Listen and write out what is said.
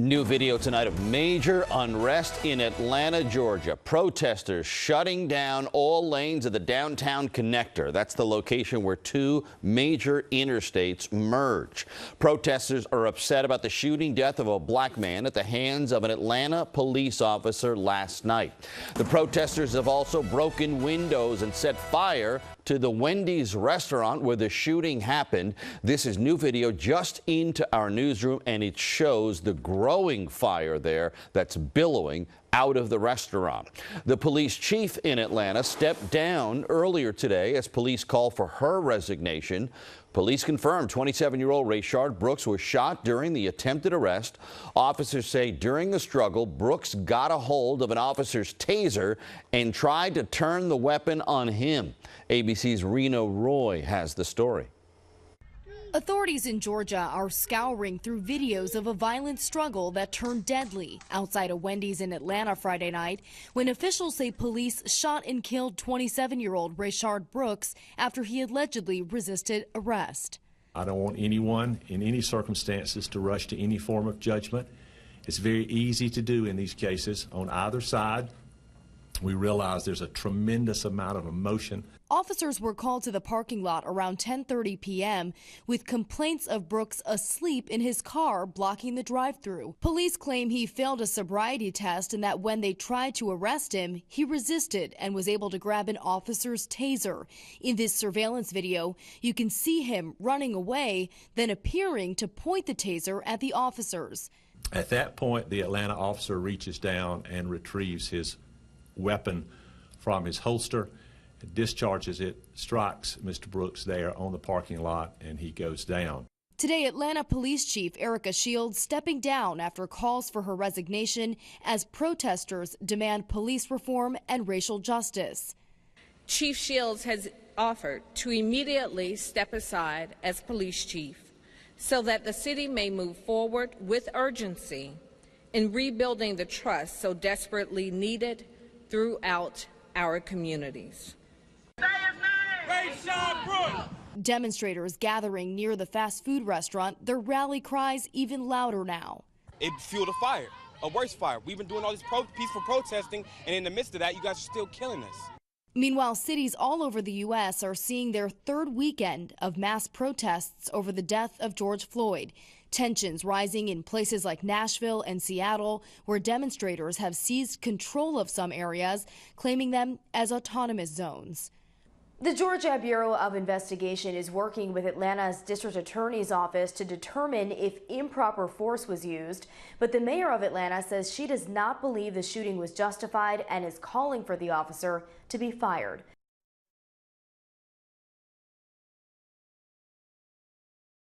New video tonight of major unrest in Atlanta, Georgia. Protesters shutting down all lanes of the downtown connector. That's the location where two major interstates merge. Protesters are upset about the shooting death of a black man at the hands of an Atlanta police officer last night. The protesters have also broken windows and set fire to the Wendy's restaurant where the shooting happened. This is new video just into our newsroom, and it shows the growing fire there that's billowing out of the restaurant. The police chief in Atlanta stepped down earlier today as police call for her resignation. Police confirmed 27-year-old Rayshard Brooks was shot during the attempted arrest. Officers say during the struggle, Brooks got a hold of an officer's taser and tried to turn the weapon on him. ABC's Reno Roy has the story. Authorities in Georgia are scouring through videos of a violent struggle that turned deadly outside a Wendy's in Atlanta Friday night when officials say police shot and killed 27-year-old Rayshard Brooks after he allegedly resisted arrest. I don't want anyone in any circumstances to rush to any form of judgment. It's very easy to do in these cases on either side. We realize there's a tremendous amount of emotion. Officers were called to the parking lot around 10:30 p.m. with complaints of Brooks asleep in his car blocking the drive-thru. Police claim he failed a sobriety test and that when they tried to arrest him, he resisted and was able to grab an officer's taser. In this surveillance video, you can see him running away, then appearing to point the taser at the officers. At that point, the Atlanta officer reaches down and retrieves his weapon from his holster, discharges it, strikes Mr. Brooks there on the parking lot, and he goes down. Today, Atlanta Police Chief Erika stepping down after calls for her resignation as protesters demand police reform and racial justice. Chief Shields has offered to immediately step aside as police chief so that the city may move forward with urgency in rebuilding the trust so desperately needed throughout our communities. Rayshard Brooks! Demonstrators gathering near the fast food restaurant, their rally cries even louder now. It fueled a fire, a worse fire. We've been doing all this peaceful protesting, and in the midst of that, you guys are still killing us. Meanwhile, cities all over the U.S. are seeing their third weekend of mass protests over the death of George Floyd. Tensions rising in places like Nashville and Seattle, where demonstrators have seized control of some areas, claiming them as autonomous zones. The Georgia Bureau of Investigation is working with Atlanta's district attorney's office to determine if improper force was used, but the mayor of Atlanta says she does not believe the shooting was justified and is calling for the officer to be fired.